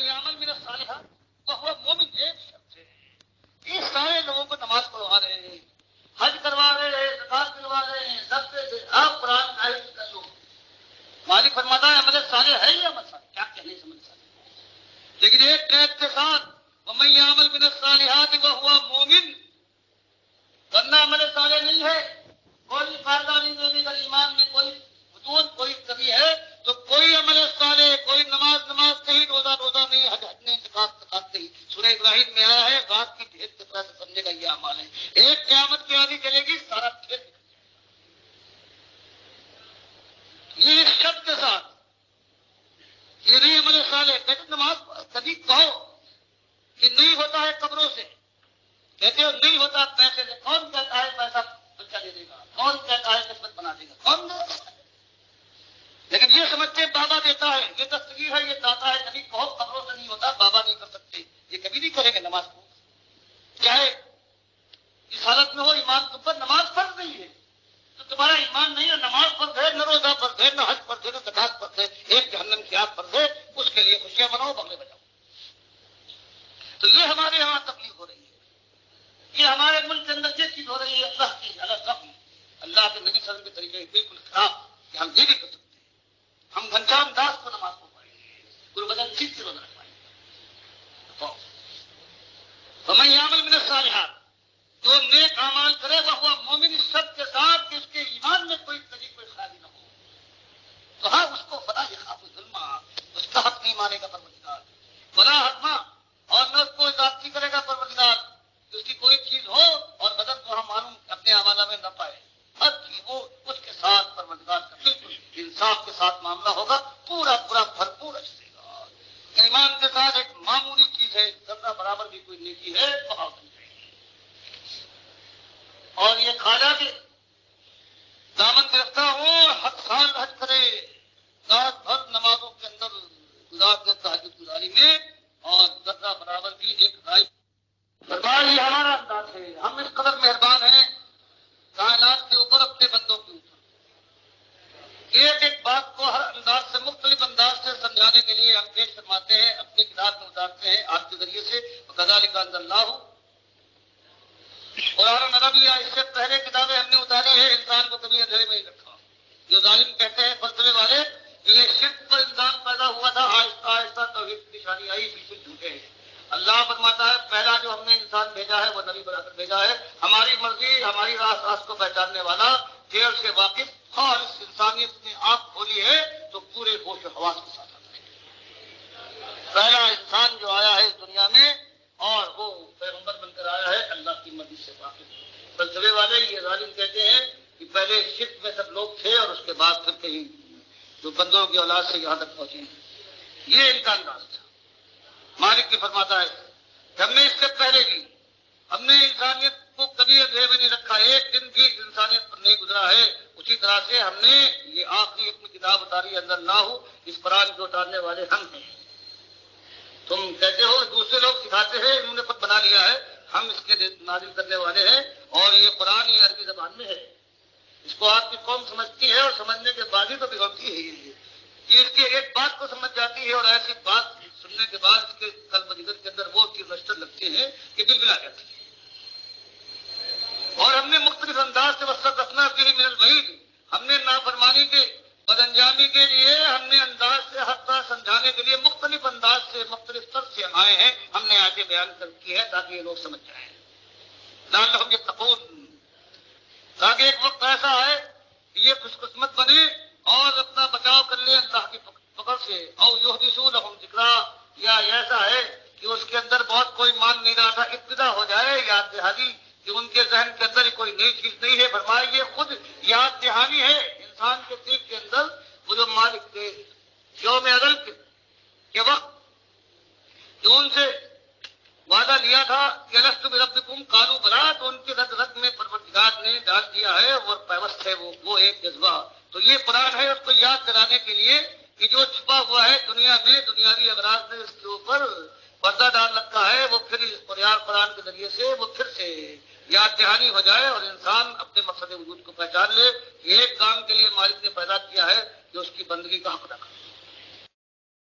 ومن يعمل من الصالحات وهو مومن، ایک شخص ہے. یہ سارے لوگوں کو نماز پڑھوا رہے ہیں، حج کروا رہے ہیں، زکات دلوا رہے ہیں، سب سے آپ قرآن آیت کر لو. مالک فرماتا ہے عمل صالح ہے یا عمل صالح، کیا کہنے سے عمل صالح، لیکن ایک قید کے ساتھ ومن يعمل من الصالحات وهو مومن. ورنہ عمل صالح نہیں ہے، کوئی فائدہ نہیں دینے کا. ایمان میں کوئی وجود کوئی کمی ہے تو کوئی عمل صالح، کوئی نماز نہیں، روزہ نہیں، حج نہیں، زکات نہیں. سورہ ابراہیم میں آیا ہے رات کی بھیڑ کی طرح سے سمجھے گا یہ اعمال ہے. ایک قیامت کی آدھی چلے گی، سارا بھیڑ یہ شب کے ساتھ یہ نہیں عمل صالح. کہتے نماز کبھی کہو کہ نہیں ہوتا ہے قبروں سے، کہتے ہو نہیں ہوتا پیسے سے. کون کہتا ہے پیسہ بچہ دے دے گا، کون کہتا ہے قسمت بنا دے گا، کون نہیں کہتا ہے. لیکن یہ سمجھتے بابا دیتا ہے، یہ دستگیر ہے، یہ داتا ہے. کبھی کہو قبروں سے نہیں ہوتا، بابا نہیں کر سکتے، یہ کبھی نہیں کریں گے نماز کو. چاہے اس حالت میں ہو ایمان تم پر نماز فرض نہیں ہے تو تمہارا ایمان نہیں ہے. نماز فرض ہے، نہ روزہ فرض ہے، نہ حج فرض ہے، نہ زکات فرض ہے. ایک جہنم کی آگ فرض ہے، اس کے لیے خوشیاں مناؤ، بغلے بجاؤ. تو یہ ہمارے یہاں تکلیف ہو رہی ہے، یہ ہمارے ملک کے اندر یہ چیز ہو رہی ہے. اللہ کی الگ اللہ کے نبی صلی اللہ علیہ وسلم کے طریقے بالکل خلاف کہ ہم یہ بھی کر سکتے ہیں. ہم گھنشام داس کو نماز پڑھوائیں گے، گرو بدن سنگھ سے روزہ رکھوائیں گے. ومن يعمل من الصالحات، جو نیک اعمال کرے وہ ہوا مومن، اس شرط کے ساتھ کہ اس کے ایمان میں کوئی خرابی نہ ہو. تو ہاں اس کو فلا یخاف ظلما، اس کا حق نہیں مانے گا پروردگار، فلا حتما، اور نہ اس کو ذاتی کرے گا پروردگار کہ اس کی کوئی چیز ہو اور بدن کو ہم معلوم اپنے حوالہ میں نہ پائے. ہر چیز وہ اس کے ساتھ پروردگار کا بالکل انصاف کے ساتھ معاملہ ہوگا، پورا بھرپور اچھے گا. ایمان کے ساتھ ایک معمولی چیز ہے، ذرہ برابر بھی کوئی نیکی ہے تو آپ اور یہ کھانا کہ دامن گرفتار ہو، ہر سال حج کرے، رات بھر نمازوں کے اندر گزار دے تہجد گزاری میں، اور ذرہ برابر بھی ایک رائے دربار. یہ ہمارا انداز ہے. ہم اس قدر مہربان ہیں کائنات کے اوپر، اپنے بندوں کے اوپر. ایک ایک بات کو ہر انداز سے، مختلف انداز سے سمجھانے کے لیے ہم پیش فرماتے ہیں، اپنی کتاب میں اتارتے ہیں آپ کے ذریعے سے. کذالک انزلناہ اللہ قرآن عربی، اس سے پہلے کتابیں ہم نے اتاری ہیں، انسان کو کبھی اندھیرے میں ہی رکھا. جو ظالم کہتے ہیں فلسفے والے یہ شرک پر انسان پیدا ہوا تھا، آہستہ آہستہ توحید کی نشانی آئی، بالکل جھوٹے ہیں. اللہ فرماتا ہے پہلا جو ہم نے انسان بھیجا ہے وہ نبی بنا کر بھیجا ہے، ہماری مرضی ہماری راست کو پہچاننے والا، خیر سے واقف. اور اس انسانیت نے آنکھ کھولی ہے تو پورے ہوش و حواس کے ساتھ آتا ہے. پہلا انسان جو آیا ہے اس دنیا میں اور وہ پیغمبر بن کر آیا ہے اللہ کی مرضی سے واقف. فلسفے والے یہ ظالم کہتے ہیں کہ پہلے شرک میں سب لوگ تھے اور اس کے بعد پھر کہیں جو بندوں کی اولاد سے یہاں تک پہنچے. یہ ان کا انداز تھا. مالک کی فرماتا ہے کہ ہم نے اس سے پہلے بھی ہم نے انسانیت کو کبھی اندھیرے میں نہیں رکھا، ایک دن بھی انسانیت پر نہیں گزرا ہے. اسی طرح سے ہم نے یہ آخری اپنی کتاب اتاری اندر نہ ہو، اس قرآن کو اتارنے والے ہم ہیں. تم کہتے ہو دوسرے لوگ سکھاتے ہیں، انہوں نے خود بنا لیا ہے، ہم اس کے نازل کرنے والے ہیں. اور یہ قرآن یہ عربی زبان میں ہے. اس کو آپ کی قوم سمجھتی ہے اور سمجھنے کے بعد ہی تو بگڑتی ہے. یہ اس کی ایک بات کو سمجھ جاتی ہے اور ایسی بات سننے کے بعد اس کے قلب جگر کے اندر وہ چیز رشتر لگتی ہے کہ بالکل آ جاتی ہے. اور ہم نے مختلف انداز سے وسط رکھنا فیہ من الوعید، ہم نے نافرمانی کے بد انجامی کے لیے ہم نے انداز سے حتی سمجھانے کے لیے مختلف انداز سے مختلف طرف سے آئے ہیں. ہم نے آگے بیان کر کی ہے تاکہ یہ لوگ سمجھ جائیں، لعلہم یتقون، تاکہ ایک وقت ایسا آئے کہ یہ خوش قسمت بنے اور اپنا بچاؤ کر لیں اللہ کی پکڑ سے. او یحدثوا لہم ذکرا، یا ایسا ہے کہ اس کے اندر بہت کوئی مان نہیں رہا تھا، ابتدا ہو جائے یاد دہانی کہ ان کے ذہن کے اندر کوئی نئی چیز نہیں ہے. فرمائے یہ خود یاد دہانی ہے انسان کے دل کے اندر. وہ جو مالک کے یوم عدل کے وقت جو ان سے وعدہ لیا تھا کہ الست بربکم قالوا بلی، تو ان کے رگ رگ میں پروردگار نے ڈال دیا ہے اور پیوست ہے وہ ایک جذبہ. تو یہ قرآن ہے اس کو یاد کرانے کے لیے کہ جو چھپا ہوا ہے دنیا میں، دنیاوی اغراض نے اس کے اوپر پردہ ڈال رکھا ہے، وہ پھر اس قرآن کے ذریعے سے وہ پھر سے یاد دہانی ہو جائے اور انسان اپنے مقصد وجود کو پہچان لے. ایک کام کے لیے مالک نے پیدا کیا ہے کہ اس کی بندگی کا حق رکھا.